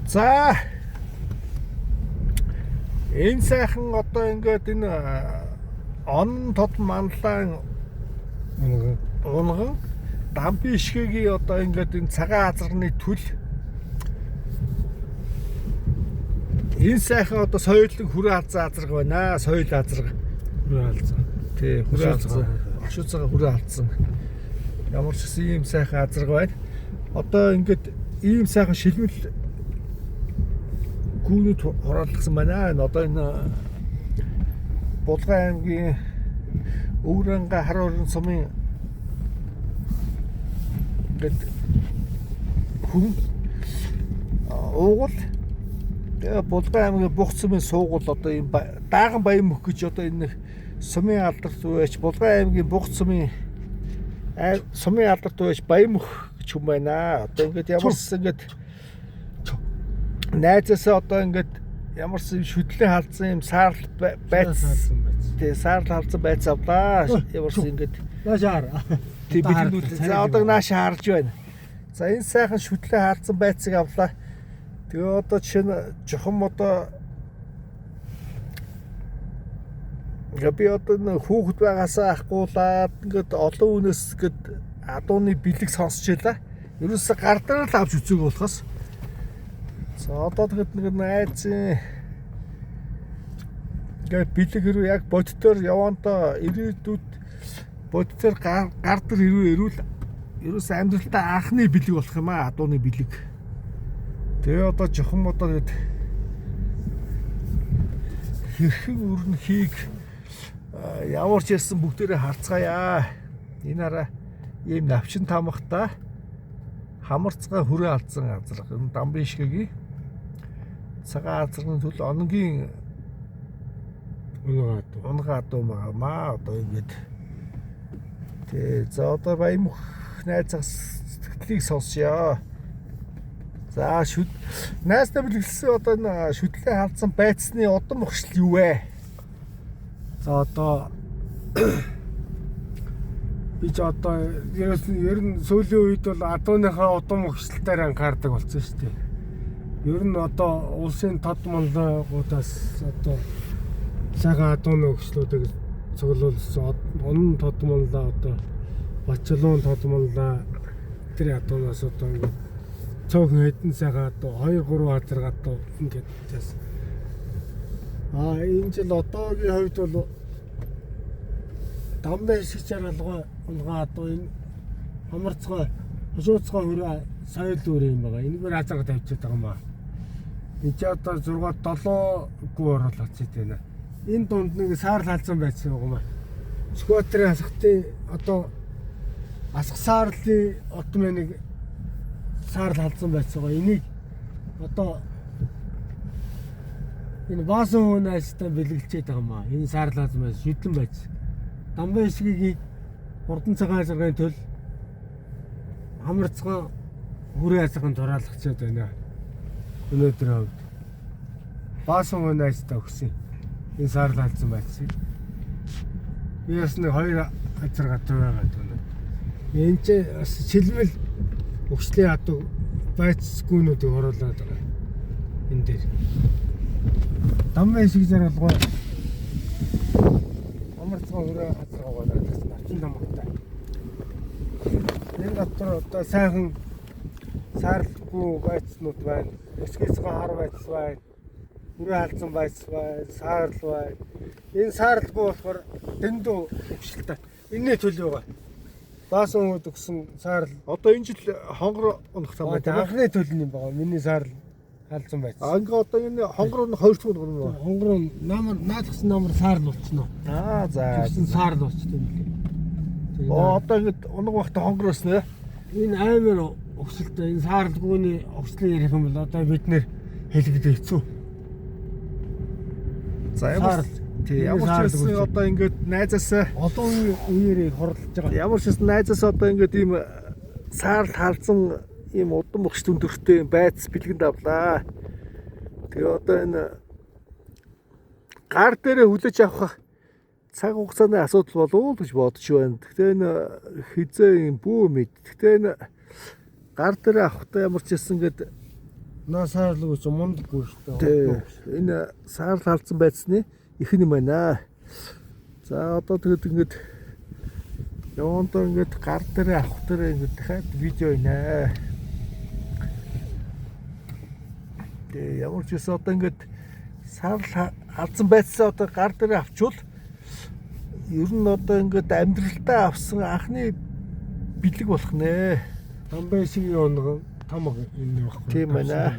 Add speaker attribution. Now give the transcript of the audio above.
Speaker 1: За энэ сайхан одоо ингээд энэ он тод манлаан унган дампи ишгэгийн одоо ингээд энэ цагаан азаргны түл энэ сайхан одоо соёлын хүрээ алзан азарга байна. Соёл азарга
Speaker 2: хүрээ алзан.
Speaker 1: Тий, хүрээ алзан. Ошууцаа хүрээ алзан. Ямар ч ийм сайхан азарга байна. Одоо ингээд ийм сайхан шилмэл гүнүүд хороолгосон байна. Одоо энэ Булган аймгийн Өврэнга Харуурын сумын ингээд хүн уугуул тэгээ Булган аймгийн Бух сумын суугуул одоо ийм дааган баян мөх гэж одоо энэ сумын алдарт байж Булган аймгийн Бух сумын алдарт байж баян мөх гэж хүн байна. Одоо ингээд ямарс ингээд найзаасаа одоо ингээд ямарс шүтлэн халдсан юм саарл байц. Тэ саарл халдсан байц авлаа. Ямарс ингээд
Speaker 2: наашаар.
Speaker 1: Тэ биднүүд за одоо наашаа харж байна. За энэ сайхан шүтлэн халдсан байцыг авлаа. Тэгээ одоо жишээ нь жохон одоо би одоо хүүхэд байгаасаа ахгуулаад ингээд олон хүнээс ингээд адууны бэлэг сонсч ялаа. Ерөөсө гар дээр л авч үзег болохоос. За одоо тэгэд нэг найзын ингээд бэлэг хэрүү яг бодтоор явандаа ирээдүйд бодтоор гар дээр хэрүү ирүүл ерөөсө амьдралтаа анхны бэлэг болох юм аа адууны бэлэг. Тэгээ одоо жохон одоо тэгэд хэрхэн өрнөхийг ямар ч ярьсан бүгдээрээ харцгаая. Энэ араа ийм навчин тамхтай хамарцгаа хүрээ алзан азарга энэ дамбын ишгэгийн цагаан азаргын түл онгийн унгаа дуу маа одоо ингэж за одоо баян мөх найзаас сэтгэлийг сонсъё. За найзтай бэлгэлсэн одоо энэ шүтлээ халдсан байцны удам өгшил юу вэ?
Speaker 2: За одоо би ч одоо ер нь сүүлийн үед бол адууныхаа удам өгшлтээр анхаардаг болсон шүү дээ. Ер нь одоо улсын тод малгуудаас одоо сайхан адууны өгшлүүдийг цуглуулсан. Онон тод маллаа одоо Бачилуун тод маллаа тэр адуунаас одоо ингээд цөөхөн хэдэн сайхан одоо 2-3 азарга одоо ингээд тест. Энэ жил одоогийн хувьд бол дамбын шиг жаргалгаа одоо энэ хамарцгаа хошууцгаа хүрээ соёл үүрэ юм байгаа. Энэгээр азарга тавьчихад байгаа юм аа. Энд ч одоо 6-7 гүү оруулаад байна. Энэ дунд нэг саарл халдсан байсан юм аа. Скватрын асхтын одоо асх саарлын отмын нэг саарл халдсан байсан байгаа. Энийг одоо энэ баасан хүнээсээ бэлгэлчээд байгаа юм аа. Энэ саарл халдсан байсан шидлэн байсан. Дамбын ишгэгийн хурдан цагаан азаргын төл хамарцгаа хүрээ азаргын тураалгачаад байна. Өнөөдөр хавьд баасан хүнээсээ өгсөн. Энэ саарл халдсан байсан. Би бас нэг 2 азарга тавиагаад байна. Энд ч бас шилмэл өгшлийн адуу байцгүүнүүдийг оруулаад байгаа. Энэ дээр дамбын ишг жаргалгаа хамарцгаа хүрээ азарга байгаа гэсэн навчин тамгатай. Энэ дотор одоо сайхан саарлгүй байцнууд байна. Өсгөөцгөө хар байц байна. Хүрээ халдсан байц байна. Саарл байна. Энэ саарлгүй болохоор дэндүү өвшөлтэй. Энэний төлөв байгаа. Баасан хүмүүс өгсөн саарл одоо энэ жил хонгор унах юм байна. Анхны төлөв юм байгаа. Миний саарл халдсан байц. Ингээ одоо энэ хонгор нь 2 дахь юм байна. Хонгор нь наадахсан номер саарл болчихно. За. Тэгсэн саарл болчихсон юм лээ.
Speaker 1: Одоо ингэ унаг багта хонгороос нэ.
Speaker 2: Энэ амар өгсөлтэй энэ саарлгүйний өгслийг ярих юм бол одоо бид нэр хэлэгдэх хэцүү.
Speaker 1: За ямар ч байсан одоо ингээд найзаасаа
Speaker 2: олон үеэрийг хорлож байгаа.
Speaker 1: Ямар ч байсан найзаасаа одоо ингээд ийм саарл халдсан ийм удам өгш төндөртэй байц бэлгэнд авлаа. Тэгээ одоо энэ гар дээрээ хүлээж авах цаг хугацааны асуудал болов уу гэж бодож байна. Гэхдээ энэ хизээ юм бүү мэд. Гэхдээ энэ гар дээр авахтаа ямар ч байсан ингээд
Speaker 2: Насаарлаг гэж мундаггүй шүү
Speaker 1: Тэ.
Speaker 2: дээ.
Speaker 1: Энэ саарл халдсан байцны ихэнх юм байна. За одоо тэгэд ингээд явандаа ингээд гар дээр авах дээр ингээд дахиад видеоийнэ. Тэ ямар ч үс одоо ингээд саарл халдсан байцсаа одоо гар дээр авчвал ер нь одоо ингээд амьдралтаа авсан анхны бэлэг болох нэ.
Speaker 2: Тамбай шиг явна том энэ баггүй.
Speaker 1: Тийм байна.